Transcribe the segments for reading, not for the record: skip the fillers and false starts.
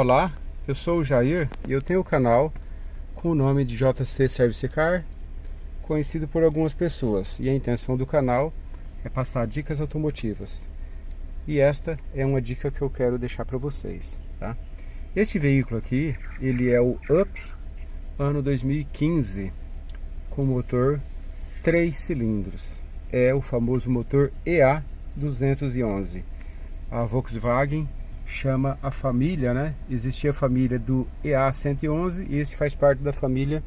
Olá, eu sou o Jair e eu tenho o canal com o nome de JC Service Car, conhecido por algumas pessoas, e a intenção do canal é passar dicas automotivas. E esta é uma dica que eu quero deixar para vocês, tá? Este veículo aqui, ele é o Up ano 2015 com motor 3 cilindros. É o famoso motor EA211. A Volkswagen chama a família, né? Existia a família do EA111 e esse faz parte da família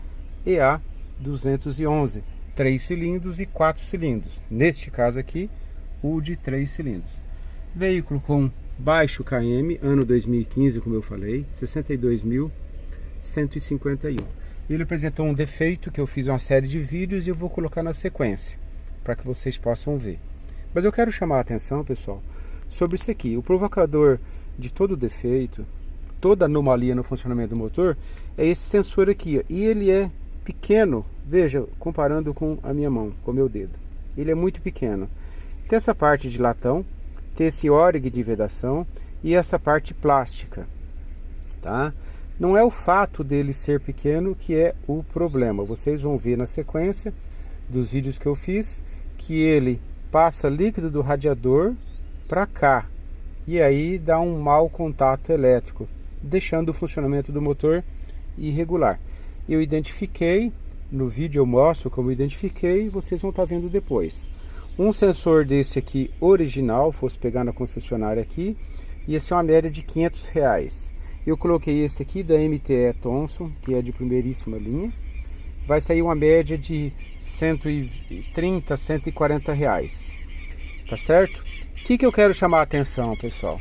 EA211, 3 cilindros e 4 cilindros. Neste caso aqui, o de 3 cilindros. Veículo com baixo KM, ano 2015, como eu falei, 62.151. Ele apresentou um defeito que eu fiz uma série de vídeos e eu vou colocar na sequência, para que vocês possam ver. Mas eu quero chamar a atenção, pessoal, sobre isso aqui. O provocador de todo defeito, toda anomalia no funcionamento do motor, é esse sensor aqui, ó. E ele é pequeno, veja, comparando com a minha mão, com o meu dedo. Ele é muito pequeno. Tem essa parte de latão, tem esse órgue de vedação e essa parte plástica, tá? Não é o fato dele ser pequeno que é o problema. Vocês vão ver na sequência dos vídeos que eu fiz que ele passa líquido do radiador para cá e aí dá um mau contato elétrico, deixando o funcionamento do motor irregular. Eu identifiquei, no vídeo eu mostro como eu identifiquei, vocês vão estar vendo depois. Um sensor desse aqui original, fosse pegar na concessionária aqui, ia ser uma média de R$500. Eu coloquei esse aqui da MTE Thomson, que é de primeiríssima linha. Vai sair uma média de R$130, R$140. Tá certo? O que eu quero chamar a atenção, pessoal?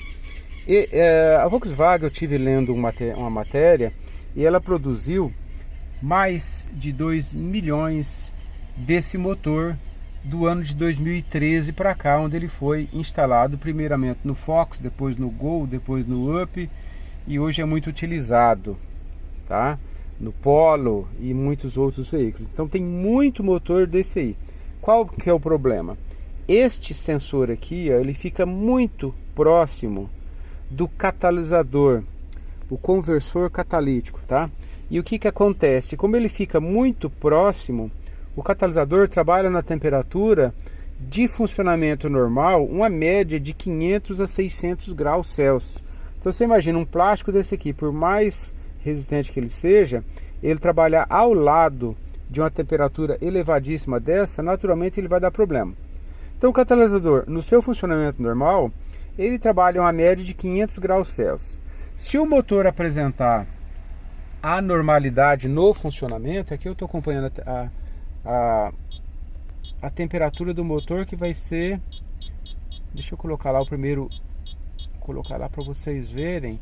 A Volkswagen, eu tive lendo uma matéria e ela produziu mais de 2 milhões desse motor do ano de 2013 para cá, onde ele foi instalado primeiramente no Focus, depois no Gol, depois no Up, e hoje é muito utilizado, tá? No Polo e muitos outros veículos. Então tem muito motor desse aí. Qual que é o problema? Este sensor aqui, ó, ele fica muito próximo do catalisador, o conversor catalítico, tá? E o que acontece? Como ele fica muito próximo, o catalisador trabalha na temperatura de funcionamento normal, uma média de 500 a 600 graus Celsius. Então você imagina um plástico desse aqui, por mais resistente que ele seja, ele trabalhar ao lado de uma temperatura elevadíssima dessa, naturalmente ele vai dar problema. Então o catalisador, no seu funcionamento normal, ele trabalha uma média de 500 graus Celsius. Se o motor apresentar anormalidade no funcionamento, aqui eu estou acompanhando a temperatura do motor, que vai ser, deixa eu colocar lá o primeiro, colocar lá para vocês verem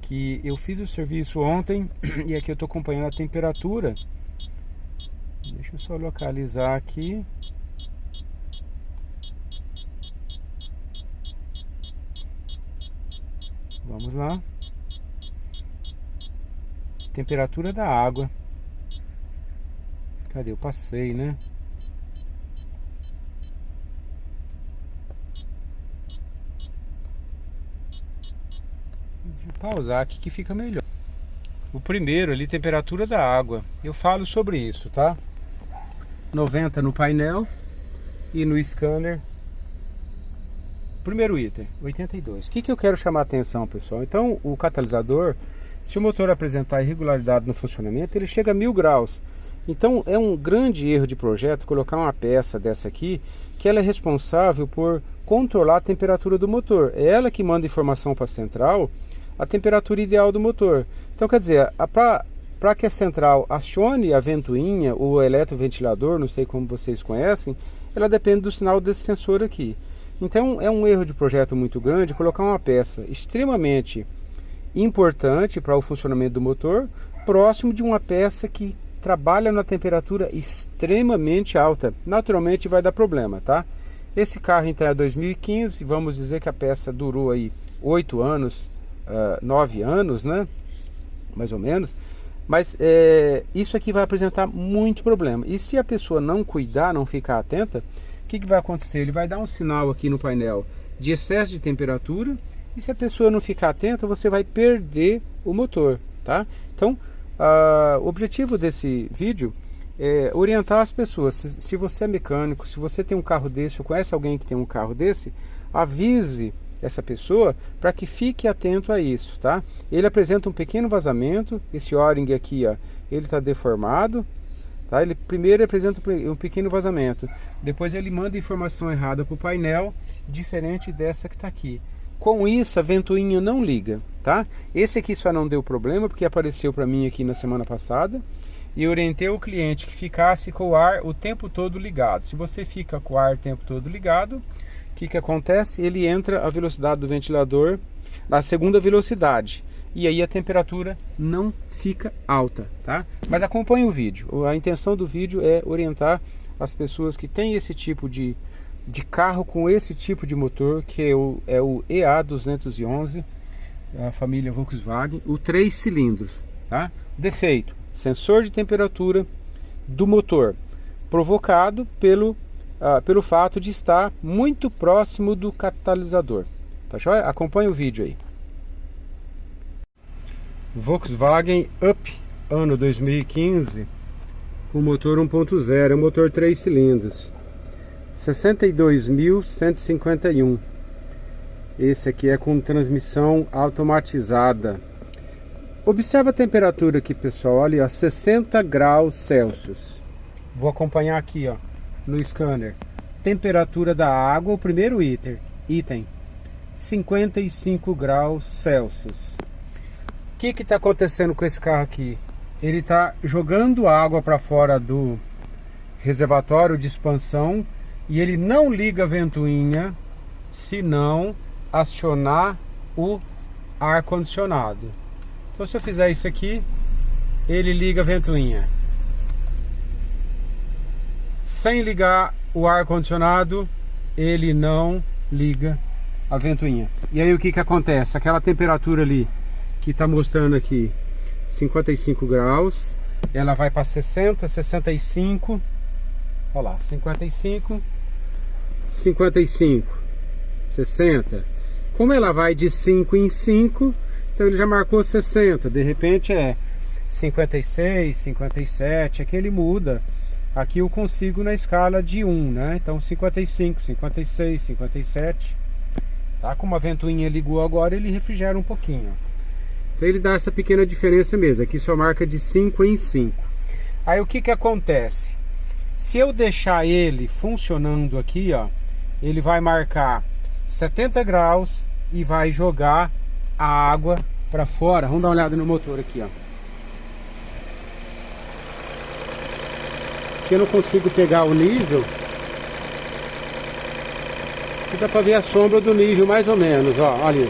que eu fiz o serviço ontem e aqui eu estou acompanhando a temperatura. Deixa eu só localizar aqui. Vamos lá. Temperatura da água. Cadê? Eu passei, né? Deixa eu pausar aqui que fica melhor. O primeiro ali, temperatura da água. Eu falo sobre isso, tá? 90 no painel e no scanner. Primeiro item, 82. O que eu quero chamar a atenção, pessoal? Então, o catalisador, se o motor apresentar irregularidade no funcionamento, ele chega a 1000 graus. Então, é um grande erro de projeto colocar uma peça dessa aqui, que ela é responsável por controlar a temperatura do motor. É ela que manda informação para a central, a temperatura ideal do motor. Então, quer dizer, para que a central acione a ventoinha ou o eletroventilador, não sei como vocês conhecem, ela depende do sinal desse sensor aqui. Então é um erro de projeto muito grande colocar uma peça extremamente importante para o funcionamento do motor próximo de uma peça que trabalha na temperatura extremamente alta. Naturalmente vai dar problema, tá? Esse carro então é 2015, vamos dizer que a peça durou aí 8 anos, 9 anos, né? Mais ou menos. Mas isso aqui vai apresentar muito problema. E se a pessoa não cuidar, não ficar atenta, o que vai acontecer? Ele vai dar um sinal aqui no painel de excesso de temperatura, e se a pessoa não ficar atenta, você vai perder o motor, tá? Então, o objetivo desse vídeo é orientar as pessoas. Se você é mecânico, se você tem um carro desse ou conhece alguém que tem um carro desse, avise essa pessoa para que fique atento a isso, tá? Ele apresenta um pequeno vazamento, esse O-ring aqui, ó, ele está deformado, tá? Ele primeiro apresenta um pequeno vazamento, depois ele manda informação errada para o painel, diferente dessa que está aqui. Com isso, a ventoinha não liga, tá? Esse aqui só não deu problema porque apareceu para mim aqui na semana passada. E orientei o cliente que ficasse com o ar o tempo todo ligado. Se você fica com o ar o tempo todo ligado, o que acontece? Ele entra a velocidade do ventilador na segunda velocidade. E aí a temperatura não fica alta, tá? Mas acompanhe o vídeo. A intenção do vídeo é orientar as pessoas que têm esse tipo de carro com esse tipo de motor, que é o EA211, a família Volkswagen, o 3 cilindros, tá? Defeito: sensor de temperatura do motor, provocado pelo fato de estar muito próximo do catalisador. Tá joia? Acompanhe o vídeo aí. Volkswagen Up, ano 2015, com motor 1.0, motor 3 cilindros, 62.151. Esse aqui é com transmissão automatizada. Observa a temperatura aqui, pessoal, olha, 60 graus Celsius. Vou acompanhar aqui, ó, no scanner. Temperatura da água, o primeiro item, 55 graus Celsius. O que está acontecendo com esse carro aqui? Ele está jogando água para fora do reservatório de expansão e ele não liga a ventoinha se não acionar o ar-condicionado. Então, se eu fizer isso aqui, ele liga a ventoinha. Sem ligar o ar-condicionado, ele não liga a ventoinha. E aí o que acontece? Aquela temperatura ali que está mostrando aqui, 55 graus, ela vai para 60, 65, olha lá, 55, 55, 60. Como ela vai de 5 em 5, então ele já marcou 60, de repente é 56, 57, aqui ele muda. Aqui eu consigo na escala de 1, né? Então 55, 56, 57. Tá? Como a ventoinha ligou agora, ele refrigera um pouquinho. Então ele dá essa pequena diferença mesmo. Aqui só marca de 5 em 5. Aí o que acontece? Se eu deixar ele funcionando aqui, ó, ele vai marcar 70 graus e vai jogar a água para fora. Vamos dar uma olhada no motor aqui, ó. Aqui eu não consigo pegar o nível. Aqui dá para ver a sombra do nível mais ou menos, ó, olha.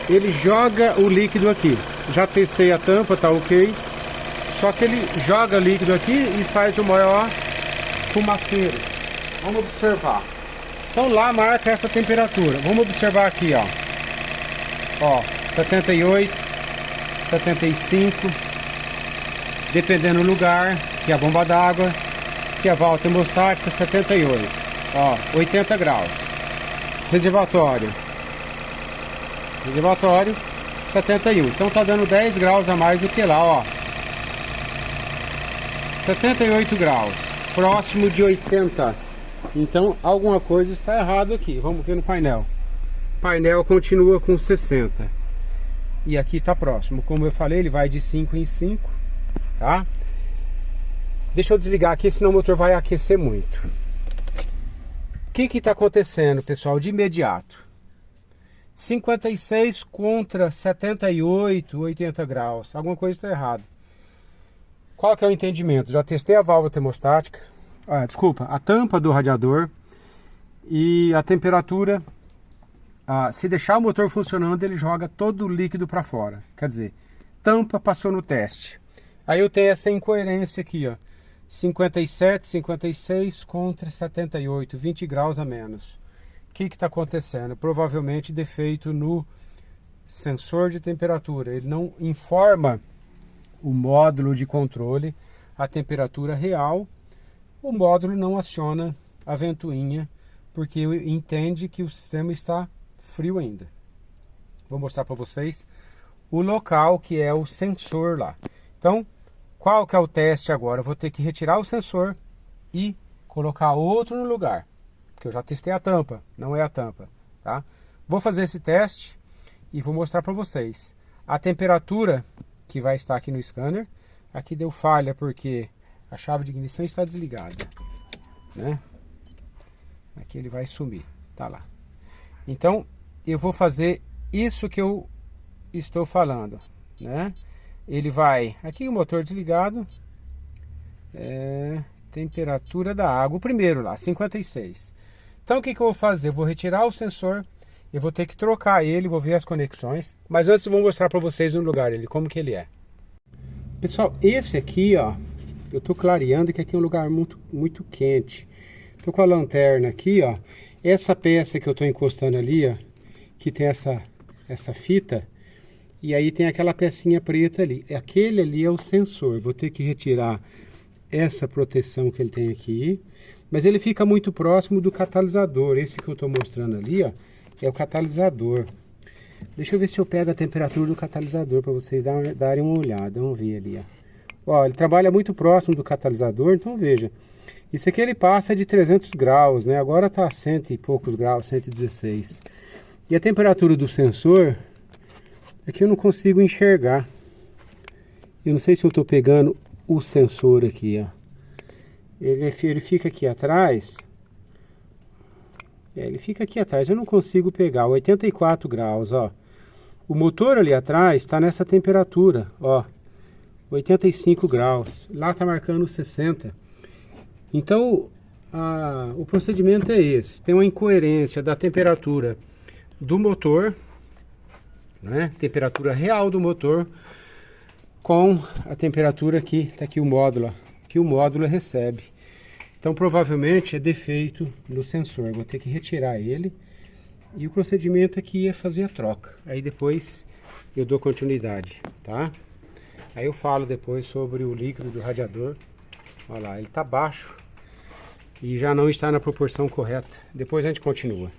Ele joga o líquido aqui. Já testei a tampa, tá ok. Só que ele joga líquido aqui e faz o maior fumaceiro. Vamos observar. Então lá marca essa temperatura. Vamos observar aqui, ó. Ó, 78, 75. Dependendo do lugar, que é a bomba d'água, que é a válvula termostática, 78. Ó, 80 graus. Reservatório, 71. Então tá dando 10 graus a mais do que lá, ó. 78 graus, próximo de 80. Então alguma coisa está errado aqui. Vamos ver no painel. O painel continua com 60. E aqui tá próximo. Como eu falei, ele vai de 5 em 5, tá? Deixa eu desligar aqui, senão o motor vai aquecer muito. O que está acontecendo, pessoal, de imediato? 56 contra 78, 80 graus. Alguma coisa está errada. Qual que é o entendimento? Já testei a válvula termostática, a tampa do radiador e a temperatura. Se deixar o motor funcionando, ele joga todo o líquido para fora. Quer dizer, tampa passou no teste. Aí eu tenho essa incoerência aqui, ó. 57, 56 contra 78, 20 graus a menos. O que está acontecendo? Provavelmente defeito no sensor de temperatura. Ele não informa o módulo de controle a temperatura real. O módulo não aciona a ventoinha porque entende que o sistema está frio ainda. Vou mostrar para vocês o local que é o sensor lá. Então, qual que é o teste agora? Eu vou ter que retirar o sensor e colocar outro no lugar, porque eu já testei a tampa, não é a tampa, tá? Vou fazer esse teste e vou mostrar para vocês a temperatura que vai estar aqui no scanner. Aqui deu falha porque a chave de ignição está desligada, né? Aqui ele vai sumir, tá lá. Então eu vou fazer isso que eu estou falando, né? Ele vai, aqui o motor desligado, temperatura da água, o primeiro lá, 56. Então o que eu vou fazer? Eu vou retirar o sensor, eu vou ter que trocar ele, vou ver as conexões, mas antes eu vou mostrar para vocês no lugar ele, como que ele é. Pessoal, esse aqui, ó, eu tô clareando que aqui é um lugar muito quente. Tô com a lanterna aqui, ó. Essa peça que eu tô encostando ali, ó, que tem essa fita, e aí tem aquela pecinha preta ali. Aquele ali é o sensor. Vou ter que retirar essa proteção que ele tem aqui, mas ele fica muito próximo do catalisador. Esse que eu tô mostrando ali, ó, é o catalisador. Deixa eu ver se eu pego a temperatura do catalisador para vocês darem uma olhada. Vamos ver ali, ó. Ó, ele trabalha muito próximo do catalisador, então veja. Isso aqui ele passa de 300 graus, né? Agora tá a 100 e poucos graus, 116. E a temperatura do sensor, aqui eu não consigo enxergar. Eu não sei se eu tô pegando o sensor aqui, ó. Ele fica aqui atrás. Ele fica aqui atrás, eu não consigo pegar, 84 graus, ó. O motor ali atrás está nessa temperatura, ó, 85 graus. Lá está marcando 60. Então, o procedimento é esse. Tem uma incoerência da temperatura do motor, né? Temperatura real do motor, com a temperatura que está aqui o módulo, que o módulo recebe. Então provavelmente é defeito no sensor, vou ter que retirar ele e o procedimento aqui é fazer a troca. Aí depois eu dou continuidade, tá? Aí eu falo depois sobre o líquido do radiador. Olha lá, ele tá baixo e já não está na proporção correta. Depois a gente continua.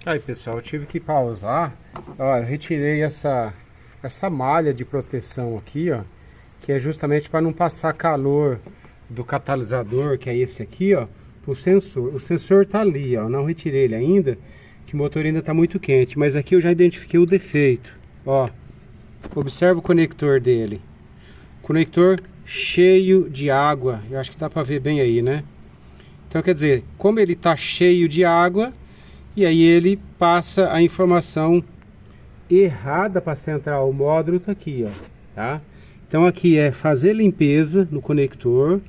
Aí pessoal, eu tive que pausar. Ó, eu retirei essa malha de proteção aqui, ó, que é justamente para não passar calor do catalisador, que é esse aqui, ó, pro sensor. O sensor tá ali, ó, não retirei ele ainda, que o motor ainda tá muito quente, mas aqui eu já identifiquei o defeito, ó. Observa o conector dele. Conector cheio de água, eu acho que dá para ver bem aí, né? Então quer dizer, como ele tá cheio de água, e aí ele passa a informação errada para a central. O módulo tá aqui, ó, tá? Então aqui é fazer limpeza no conector,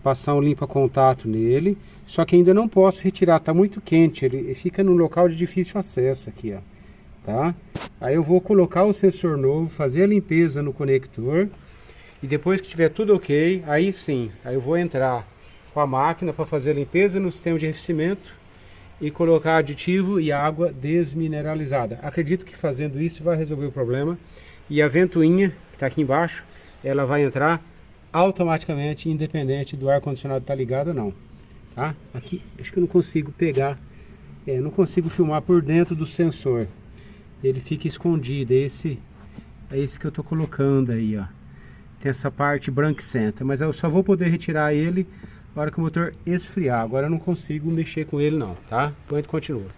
passar um limpa-contato nele, só que ainda não posso retirar, tá muito quente, ele fica num local de difícil acesso aqui, ó, tá? Aí eu vou colocar o sensor novo, fazer a limpeza no conector, e depois que tiver tudo ok, aí sim, aí eu vou entrar com a máquina para fazer a limpeza no sistema de arrefecimento e colocar aditivo e água desmineralizada. Acredito que fazendo isso vai resolver o problema, e a ventoinha que está aqui embaixo, ela vai entrar automaticamente, independente do ar-condicionado estar ligado ou não, tá? Aqui, acho que eu não consigo pegar, não consigo filmar por dentro do sensor, ele fica escondido, é esse que eu tô colocando aí, ó. Tem essa parte branquicenta, mas eu só vou poder retirar ele na hora que o motor esfriar. Agora eu não consigo mexer com ele não, tá? Então a gente continua.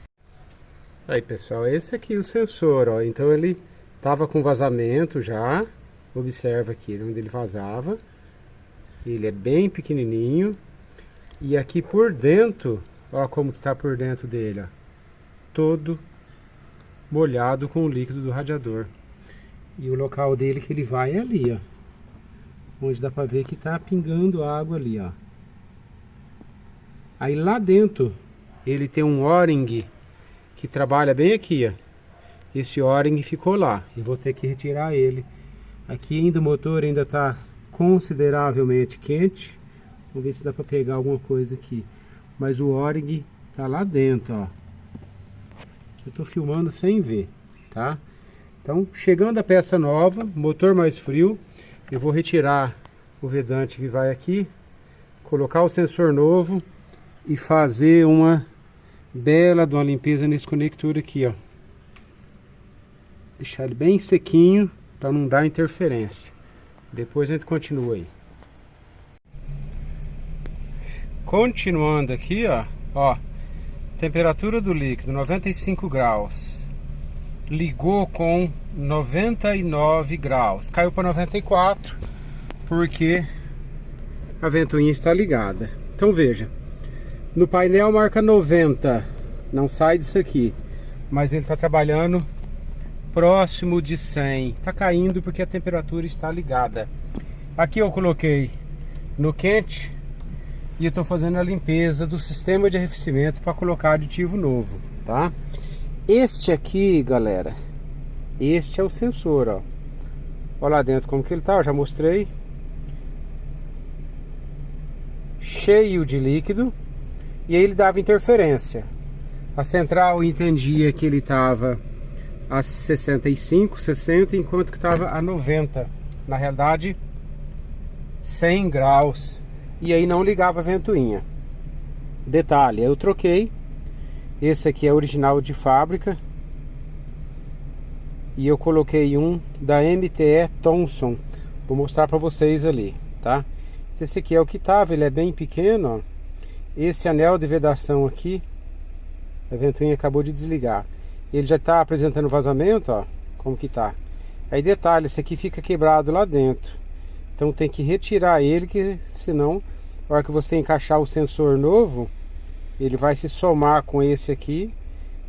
Aí pessoal, esse aqui é o sensor, ó, então ele tava com vazamento já. Observa aqui onde ele vazava. Ele é bem pequenininho. E aqui por dentro, ó como que tá por dentro dele, ó. Todo molhado com o líquido do radiador. E o local dele que ele vai é ali, ó. Onde dá pra ver que tá pingando água ali, ó. Aí lá dentro, ele tem um O-ring que trabalha bem aqui, ó. Esse O-ring ficou lá. E vou ter que retirar ele. Aqui ainda o motor ainda está consideravelmente quente. Vamos ver se dá para pegar alguma coisa aqui. Mas o O-ring está lá dentro, ó. Eu estou filmando sem ver, tá? Então, chegando a peça nova, motor mais frio, eu vou retirar o vedante que vai aqui, colocar o sensor novo e fazer uma bela de uma limpeza nesse conector aqui, ó. deixar ele bem sequinho para não dar interferência. Depois a gente continua aí. Continuando aqui, ó, temperatura do líquido 95 graus. Ligou com 99 graus. Caiu para 94 porque a ventoinha está ligada. Então veja, no painel marca 90, não sai disso aqui, mas ele está trabalhando próximo de 100. Está caindo porque a temperatura está ligada. Aqui eu coloquei no quente e eu estou fazendo a limpeza do sistema de arrefecimento para colocar aditivo novo, tá? Este aqui, galera, este é o sensor, ó. Olha lá dentro como que ele tá, eu já mostrei. Cheio de líquido. E aí ele dava interferência. A central entendia que ele estava a 65, 60, enquanto que estava a 90. Na realidade, 100 graus. E aí não ligava a ventoinha. Detalhe, eu troquei. Esse aqui é original de fábrica. E eu coloquei um da MTE Thomson. Vou mostrar para vocês ali, tá? Esse aqui é o que tava, ele é bem pequeno, ó. Esse anel de vedação aqui, a ventoinha acabou de desligar. Ele já está apresentando vazamento, ó, como que tá. Aí detalhe, esse aqui fica quebrado lá dentro. Então tem que retirar ele, que senão, na hora que você encaixar o sensor novo, ele vai se somar com esse aqui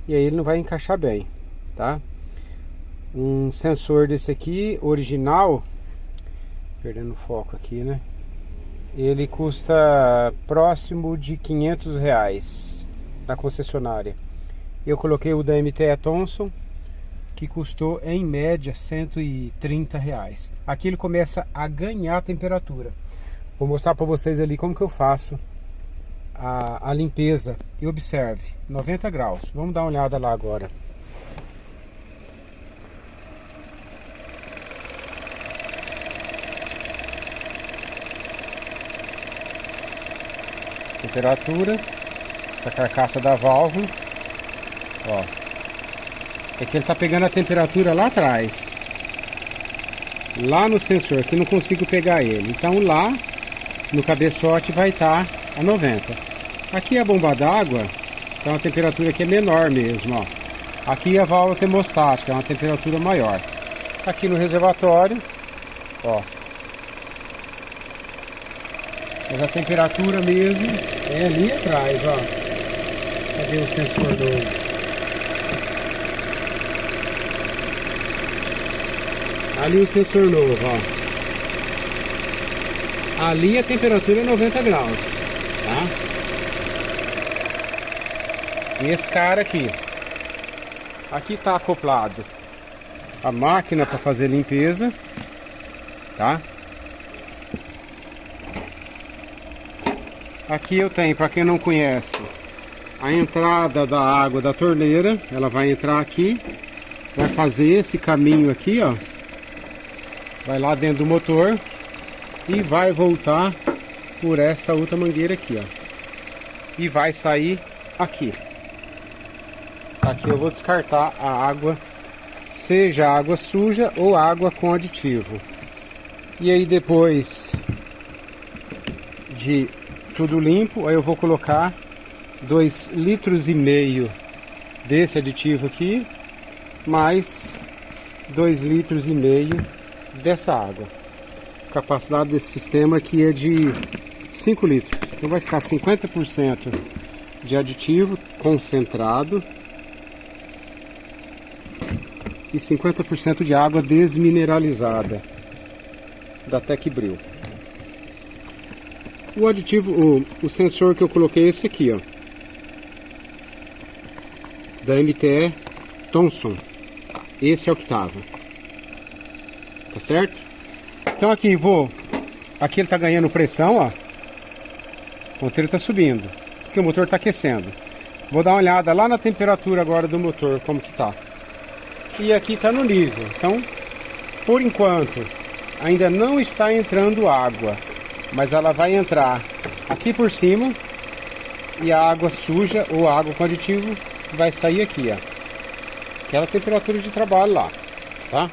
e aí ele não vai encaixar bem, tá? Um sensor desse aqui, original, perdendo o foco aqui, né? Ele custa próximo de R$500 na concessionária. Eu coloquei o da MTE Thomson, que custou em média R$130. Aqui ele começa a ganhar temperatura. Vou mostrar para vocês ali como que eu faço a limpeza. E observe, 90 graus. Vamos dar uma olhada lá agora. Temperatura da carcaça da válvula, ó, é que ele tá pegando a temperatura lá atrás, lá no sensor, que eu não consigo pegar ele. Então lá no cabeçote vai estar a 90. Aqui a bomba d'água, então a temperatura aqui é menor mesmo, ó. Aqui a válvula termostática é uma temperatura maior. Aqui no reservatório, ó, mas a temperatura mesmo é ali atrás, ó. Cadê o sensor novo? Ali o sensor novo, ó. Ali a temperatura é 90 graus, tá? E esse cara aqui. Aqui tá acoplado a máquina para fazer limpeza, tá? Aqui eu tenho, para quem não conhece, a entrada da água da torneira. Ela vai entrar aqui, vai fazer esse caminho aqui, ó, vai lá dentro do motor e vai voltar por essa outra mangueira aqui, ó, e vai sair aqui. Aqui eu vou descartar a água, seja água suja ou água com aditivo. E aí depois de tudo limpo, aí eu vou colocar 2,5 litros desse aditivo aqui, mais 2,5 litros dessa água. A capacidade desse sistema aqui é de 5 litros. Então vai ficar 50% de aditivo concentrado e 50% de água desmineralizada da Tecbril. O aditivo, o sensor que eu coloquei é esse aqui, ó, da MTE Thomson. Esse é o que tava, tá certo? Então aqui aqui ele tá ganhando pressão, ó. O motor tá subindo, porque o motor tá aquecendo. Vou dar uma olhada lá na temperatura agora do motor, como que tá. E aqui tá no nível. Então, por enquanto, ainda não está entrando água, mas ela vai entrar aqui por cima e a água suja ou água com aditivo vai sair aqui, ó. Aquela temperatura de trabalho lá. tá?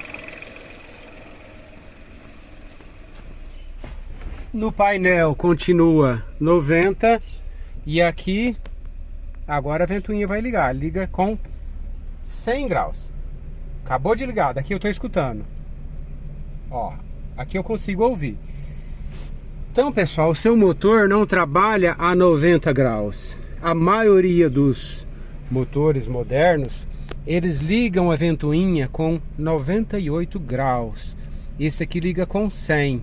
No painel continua 90 e aqui agora a ventoinha vai ligar. Liga com 100 graus. Acabou de ligar, daqui eu tô escutando. Ó, aqui eu consigo ouvir. Então, pessoal, o seu motor não trabalha a 90 graus. A maioria dos motores modernos, eles ligam a ventoinha com 98 graus. Esse aqui liga com 100.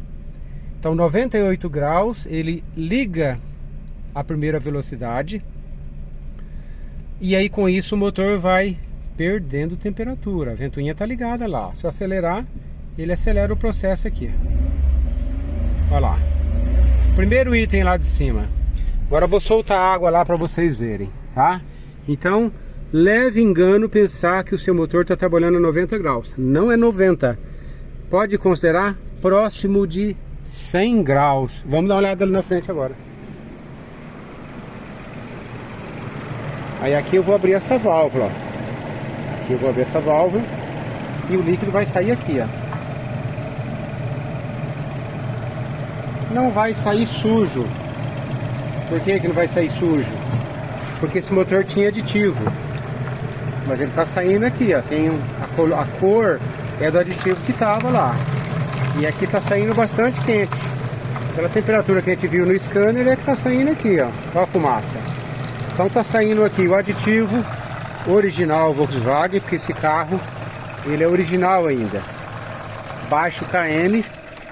Então 98 graus, ele liga a primeira velocidade. E aí com isso o motor vai perdendo temperatura. A ventoinha está ligada lá. Se eu acelerar, ele acelera o processo aqui. Olha lá. Primeiro item lá de cima. Agora eu vou soltar a água lá para vocês verem, tá? Então, leve engano pensar que o seu motor está trabalhando a 90 graus. Não é 90. Pode considerar próximo de 100 graus. Vamos dar uma olhada ali na frente agora. Aí aqui eu vou abrir essa válvula, ó. Aqui eu vou abrir essa válvula e o líquido vai sair aqui, ó. Não vai sair sujo. Por que que não vai sair sujo? Porque esse motor tinha aditivo. Mas ele tá saindo aqui, ó. Tem a cor é do aditivo que tava lá. E aqui tá saindo bastante quente. Pela temperatura que a gente viu no scanner, é que tá saindo aqui, ó. Olha a fumaça. Então tá saindo aqui o aditivo original Volkswagen, porque esse carro, ele é original ainda. Baixo KM,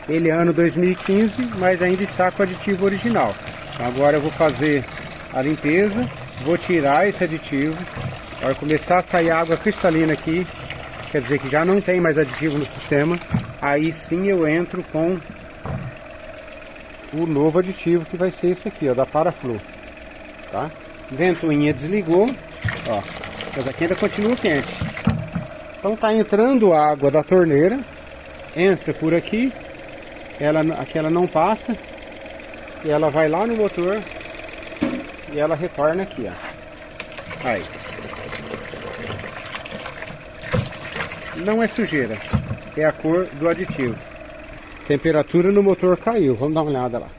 ele é ano 2015, mas ainda está com o aditivo original. Agora eu vou fazer a limpeza, vou tirar esse aditivo. Vai começar a sair água cristalina aqui, quer dizer que já não tem mais aditivo no sistema. Aí sim eu entro com o novo aditivo, que vai ser esse aqui, ó, da Paraflow, tá? Ventoinha desligou, ó, mas aqui ainda continua quente. Então tá entrando água da torneira, entra por aqui, aqui ela não passa, e ela vai lá no motor e ela retorna aqui, ó. Aí. Não é sujeira, é a cor do aditivo. Temperatura no motor caiu, vamos dar uma olhada lá.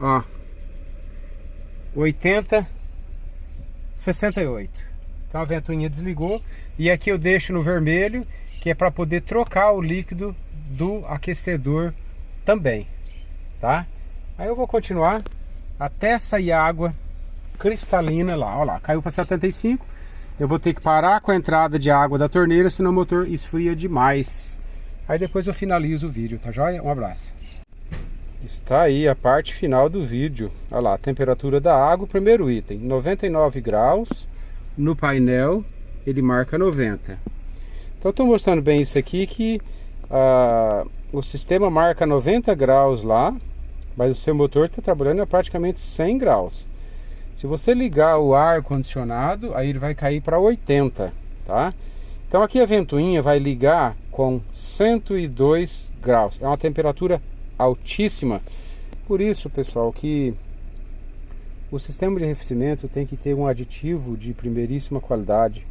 Ó, 80, 68. Então a ventoinha desligou e aqui eu deixo no vermelho, que é para poder trocar o líquido do aquecedor também, tá? Aí eu vou continuar até sair água cristalina lá. Ó lá, caiu para 75. Eu vou ter que parar com a entrada de água da torneira, senão o motor esfria demais. Aí depois eu finalizo o vídeo, tá joia? Um abraço. Está aí a parte final do vídeo. Olha lá, a temperatura da água, primeiro item, 99 graus. No painel, ele marca 90. Então, estou mostrando bem isso aqui, que o sistema marca 90 graus lá, mas o seu motor está trabalhando a praticamente 100 graus. Se você ligar o ar condicionado, aí ele vai cair para 80, tá? Então aqui a ventoinha vai ligar com 102 graus. É uma temperatura altíssima. Por isso, pessoal, que o sistema de arrefecimento tem que ter um aditivo de primeiríssima qualidade,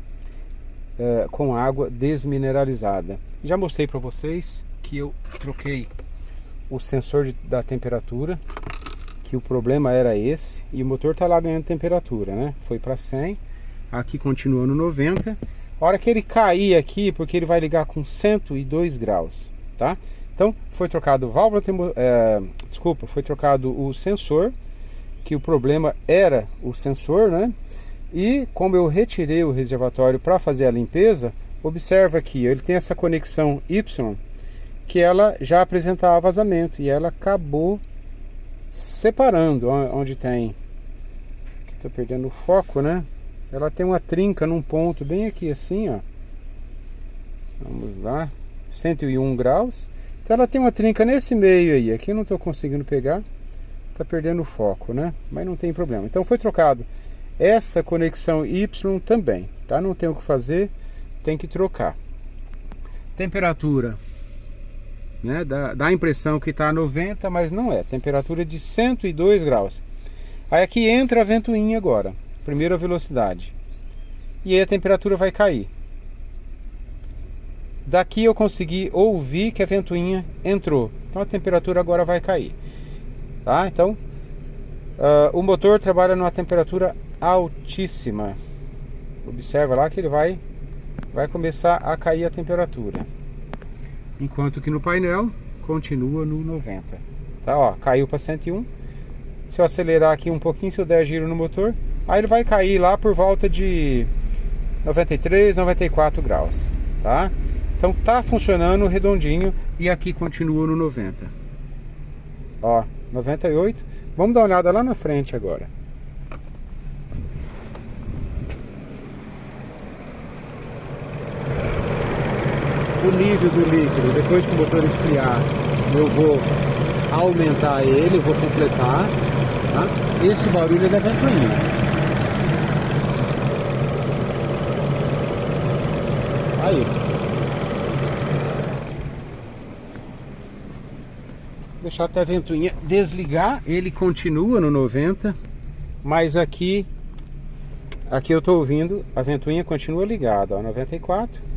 com água desmineralizada. Já mostrei para vocês que eu troquei o sensor da temperatura, que o problema era esse, e o motor tá lá ganhando temperatura, né? Foi para 100, aqui continua no 90. A hora que ele cair aqui, porque ele vai ligar com 102 graus, tá? Então foi trocado válvula, foi trocado o sensor, que o problema era o sensor, né? E como eu retirei o reservatório para fazer a limpeza, observa aqui, ele tem essa conexão Y, que ela já apresentava vazamento, e ela acabou separando onde tem. Estou perdendo o foco, né? Ela tem uma trinca num ponto bem aqui assim, ó. Vamos lá, 101 graus. Então ela tem uma trinca nesse meio aí. Aqui eu não estou conseguindo pegar, tá perdendo o foco, né? Mas não tem problema. Então foi trocado essa conexão Y também, tá? Não tem o que fazer, tem que trocar. Temperatura, né? Dá a impressão que está 90, mas não é. Temperatura de 102 graus. Aí aqui entra a ventoinha agora, primeira velocidade. e aí a temperatura vai cair. Daqui eu consegui ouvir que a ventoinha entrou, então a temperatura agora vai cair, tá? Então o motor trabalha numa temperatura altíssima. Observa lá que ele vai começar a cair a temperatura, enquanto que no painel continua no 90, tá? Ó, caiu para 101. Se eu acelerar aqui um pouquinho, se eu der giro no motor, aí ele vai cair lá por volta de 93, 94 graus, tá? Então tá funcionando redondinho e aqui continua no 90. Ó, 98. Vamos dar uma olhada lá na frente agora. O nível do líquido, depois que o motor esfriar, eu vou aumentar ele, vou completar, tá? Esse barulho é da ventoinha. Aí. Deixar até a ventoinha desligar, ele continua no 90, mas aqui eu tô ouvindo, a ventoinha continua ligada, ó, 94.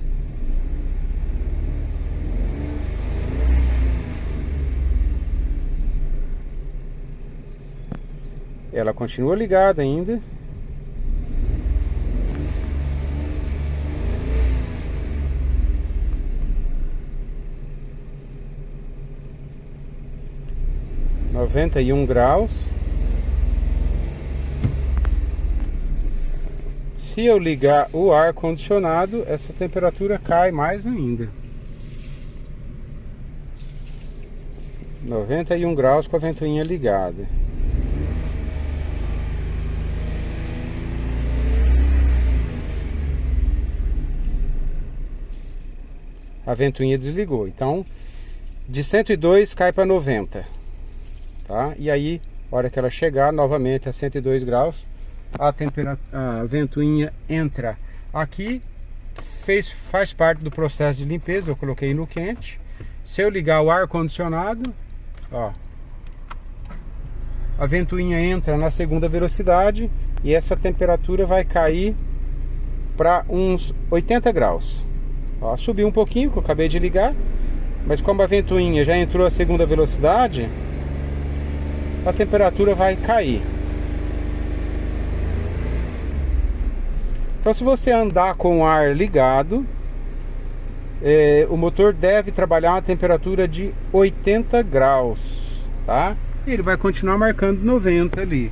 Ela continua ligada ainda. °91. Se eu ligar o ar condicionado, essa temperatura cai mais ainda. 91 graus com a ventoinha ligada. A ventoinha desligou, então de 102 cai para 90, tá? E aí, a hora que ela chegar novamente a 102 graus, a ventoinha entra aqui, faz parte do processo de limpeza. Eu coloquei no quente. Se eu ligar o ar condicionado, ó, a ventoinha entra na segunda velocidade e essa temperatura vai cair para uns 80 graus. Ó, subiu um pouquinho, que eu acabei de ligar, mas como a ventoinha já entrou a segunda velocidade, a temperatura vai cair. Então, se você andar com o ar ligado, o motor deve trabalhar uma temperatura de 80 graus, tá? E ele vai continuar marcando 90 ali,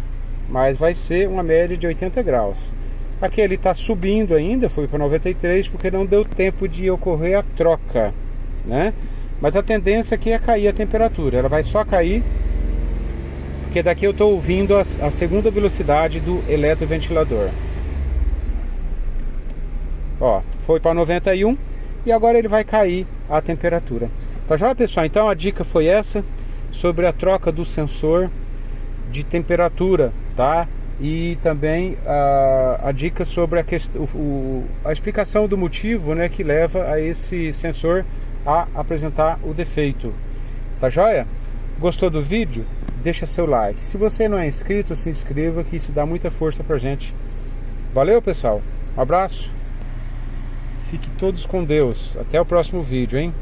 mas vai ser uma média de 80 graus. Aqui ele está subindo ainda, foi para 93 porque não deu tempo de ocorrer a troca, né? Mas a tendência aqui é cair a temperatura. Ela vai só cair porque daqui eu estou ouvindo a segunda velocidade do eletroventilador. Ó, foi para 91 e agora ele vai cair a temperatura. Tá joia, pessoal? Então a dica foi essa sobre a troca do sensor de temperatura, tá? E também a dica sobre a explicação do motivo, né, que leva a esse sensor a apresentar o defeito. Tá joia? Gostou do vídeo? Deixa seu like. Se você não é inscrito, se inscreva, que isso dá muita força pra gente. Valeu, pessoal. Um abraço. Fiquem todos com Deus. Até o próximo vídeo, hein?